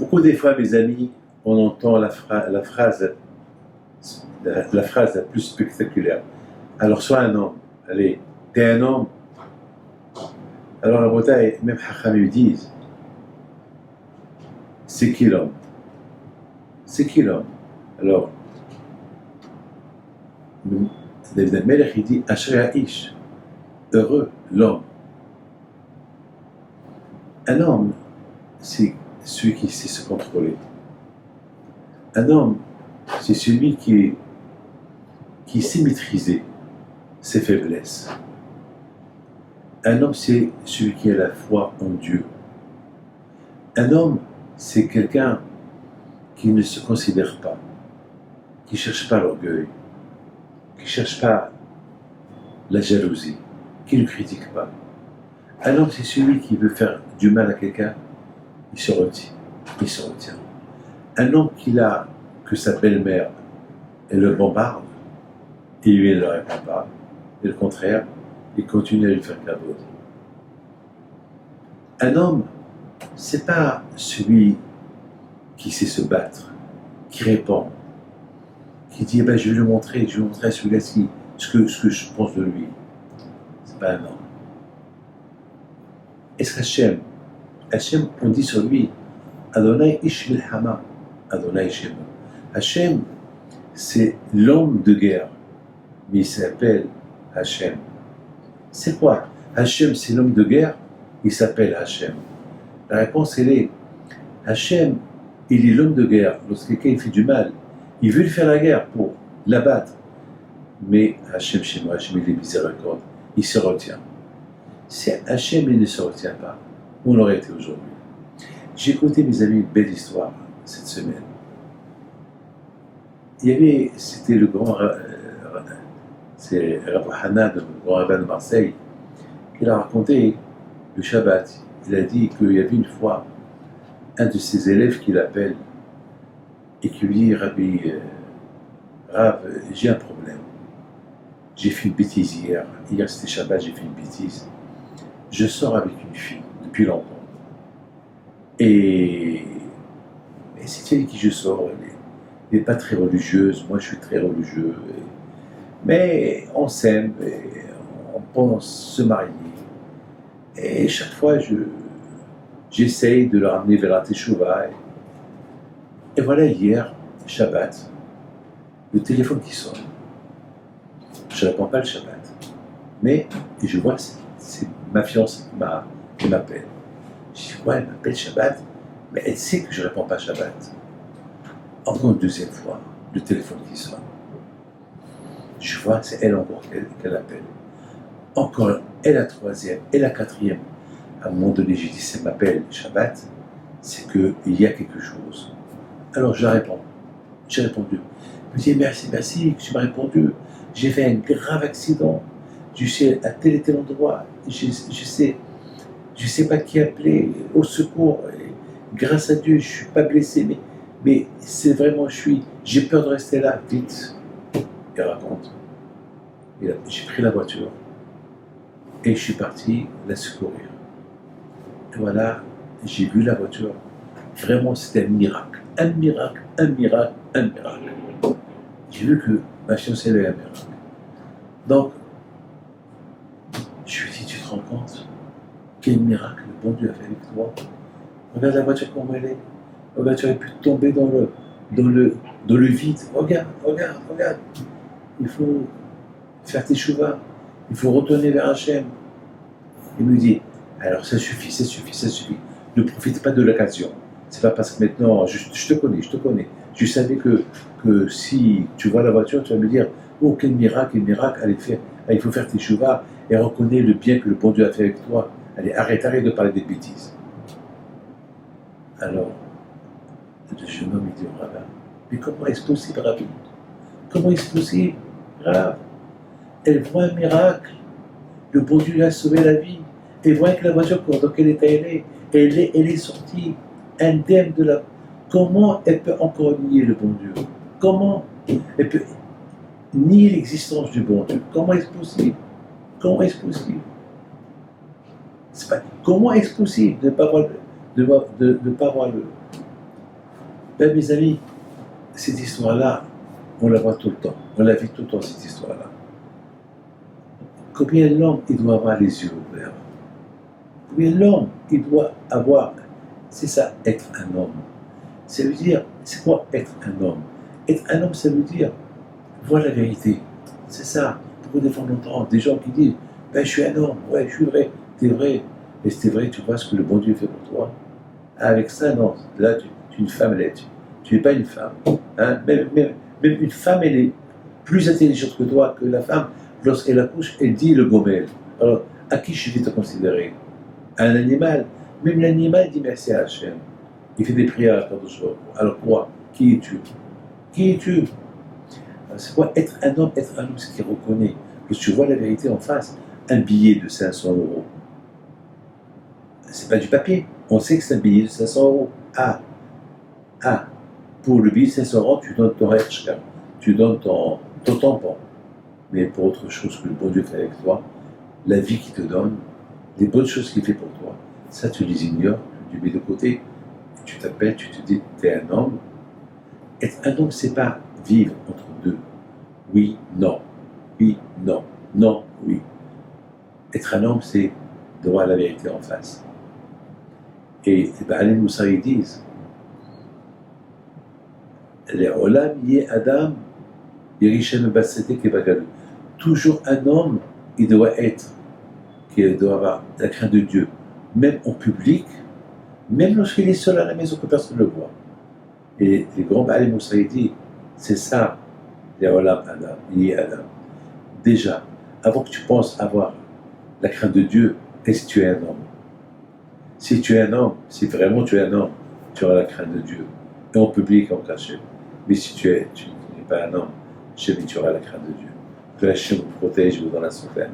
Beaucoup des fois, mes amis, on entend la phrase la plus spectaculaire. Alors, sois un homme. Allez, t'es un homme. Alors, la Bretagne, même Hacham lui disent, c'est qui l'homme? C'est qui l'homme? Alors, David al-Melech, il dit, Ashrei Ish, heureux l'homme. Un homme, c'est celui qui sait se contrôler. Un homme, c'est celui qui sait maîtriser ses faiblesses. Un homme, c'est celui qui a la foi en Dieu. Un homme, c'est quelqu'un qui ne se considère pas, qui ne cherche pas l'orgueil, qui ne cherche pas la jalousie, qui ne critique pas. Un homme, c'est celui qui veut faire du mal à quelqu'un, il se retient. Il se retient. Un homme que sa belle-mère, elle le bombarde, et lui, elle ne le répond pas. Et le contraire, il continue à lui faire cadeau. Un homme, c'est pas celui qui sait se battre, qui répond, qui dit je vais lui montrer, à celui-là ce que je pense de lui. C'est pas un homme. Est-ce Hachem, on dit sur lui, Adonai Ish Milhama, Adonai Shem. Hachem, c'est l'homme de guerre, mais il s'appelle Hachem. C'est quoi? Hachem, c'est l'homme de guerre, il s'appelle Hachem. La réponse, elle est, Hachem, il est l'homme de guerre. Lorsque quelqu'un fait du mal, il veut lui faire la guerre pour l'abattre. Mais Hachem, chez moi, Hachem, il est miséricorde, il se retient. Si Hachem, il ne se retient pas, où on aurait été aujourd'hui? J'ai écouté, mes amis, une belle histoire cette semaine. C'était le grand, c'est Rabbi Hanan, le grand rabbin de Marseille, qui a raconté le Shabbat. Il a dit qu'il y avait une fois un de ses élèves qui l'appelle et qui lui dit, Rabbi, Rav, j'ai un problème. J'ai fait une bêtise hier. Hier c'était Shabbat, j'ai fait une bêtise. Je sors avec une fille depuis longtemps. Et c'est elle avec qui je sors. Elle n'est pas très religieuse. Moi, je suis très religieux. Mais on s'aime. On pense se marier. Et chaque fois, j'essaye de le ramener vers la Teshuvah. Et voilà, hier, Shabbat, le téléphone qui sonne. Je ne réponds pas le Shabbat. Mais je vois, c'est ma fiancée qui m'appelle. Je dis, ouais, elle m'appelle Shabbat, mais elle sait que je ne réponds pas Shabbat. Encore une deuxième fois, le téléphone qui sonne. Je vois que c'est elle encore qu'elle appelle. Encore, et la troisième, et la quatrième. À un moment donné, j'ai dit, si elle m'appelle Shabbat, c'est qu'il y a quelque chose. Alors je la réponds. J'ai répondu. Je me dis, merci que tu m'as répondu. J'ai fait un grave accident. Je suis à tel et tel endroit. Je sais pas qui appeler au secours. Et grâce à Dieu, je suis pas blessé, mais c'est vraiment, j'ai peur de rester là, vite. Il raconte. J'ai pris la voiture et je suis parti la secourir. Et voilà, j'ai vu la voiture. Vraiment, c'était un miracle. Un miracle, un miracle, un miracle. J'ai vu que ma fiancée avait un miracle. Donc, je lui ai dit, tu te rends compte quel miracle le bon Dieu a fait avec toi? Regarde la voiture comment elle est. Regarde, tu aurais pu tomber dans le vide. Regarde. Il faut faire tes chouvas. Il faut retourner vers Hachem. Il me dit, alors ça suffit. Ne profite pas de l'occasion. C'est pas parce que maintenant, je te connais. Je savais que si tu vois la voiture, tu vas me dire, oh quel miracle, allez faire, il faut faire tes chouvas et reconnais le bien que le bon Dieu a fait avec toi. Allez, arrête de parler des bêtises. Alors, le jeune homme, il dit au rabbin, mais comment est-ce possible, Rabbi? Comment est-ce possible, Rav? Elle voit un miracle. Le bon Dieu lui a sauvé la vie. Elle voit que la voiture, dans quel état elle est sortie indemne de la... Comment elle peut encore nier le bon Dieu? Comment elle peut nier l'existence du bon Dieu? Comment est-ce possible? Comment est-ce possible de ne pas voir Ben, mes amis, cette histoire-là, on la voit tout le temps. On la vit tout le temps, cette histoire-là. Combien l'homme, il doit avoir les yeux ouverts? Combien l'homme, il doit avoir... C'est ça, être un homme. Ça veut dire, c'est quoi être un homme? Être un homme, ça veut dire voir la vérité. C'est ça. Beaucoup de fois, on entend des gens qui disent, ben, je suis un homme, ouais, je suis vrai, t'es vrai. Et c'est vrai, tu vois ce que le bon Dieu fait pour toi. Avec ça, non. Là, tu es une femme, tu n'es pas une femme. Hein? Même une femme, elle est plus intelligente que toi, que la femme. Lorsqu'elle accouche, elle dit le gomel. Alors, à qui je vais te considérer? Un animal. Même l'animal dit merci à Hachem. Il fait des prières à Kadosh Baruch Hu. Alors quoi? Qui es-tu? Qui es-tu? C'est quoi être un homme? Être un homme, c'est qu'il reconnaît. Que tu vois la vérité en face. Un billet de 500 €. C'est pas du papier. On sait que c'est un billet de 500 €. Pour le billet de 500 €, tu donnes ton rechka, tu donnes ton tampon. Mais pour autre chose que le bon Dieu fait avec toi, la vie qu'il te donne, les bonnes choses qu'il fait pour toi, ça tu les ignores, tu les mets de côté, tu t'appelles, tu te dis, tu es un homme. Être un homme, c'est pas vivre entre deux. Oui, non. Oui, non. Non, oui. Être un homme, c'est de voir la vérité en face. Et les Baalei Moussar, ils disent, les Olam yé Adam, Yerishem Bassete Kevagalu. Toujours un homme, il doit être, qu'il doit avoir la crainte de Dieu, même en public, même lorsqu'il est seul à la maison, que personne ne le voit. Et les grands Baalei Moussar, ils disent, c'est ça, les Olam Adam, yé Adam. Déjà, avant que tu penses avoir la crainte de Dieu, est-ce que tu es un homme? Si tu es un homme, si vraiment tu es un homme, tu auras la crainte de Dieu. Et en public, en cachet. Mais si tu n'es pas un homme, jamais tu auras la crainte de Dieu. Que la Hachem vous protège, vous dans la santé. Amen.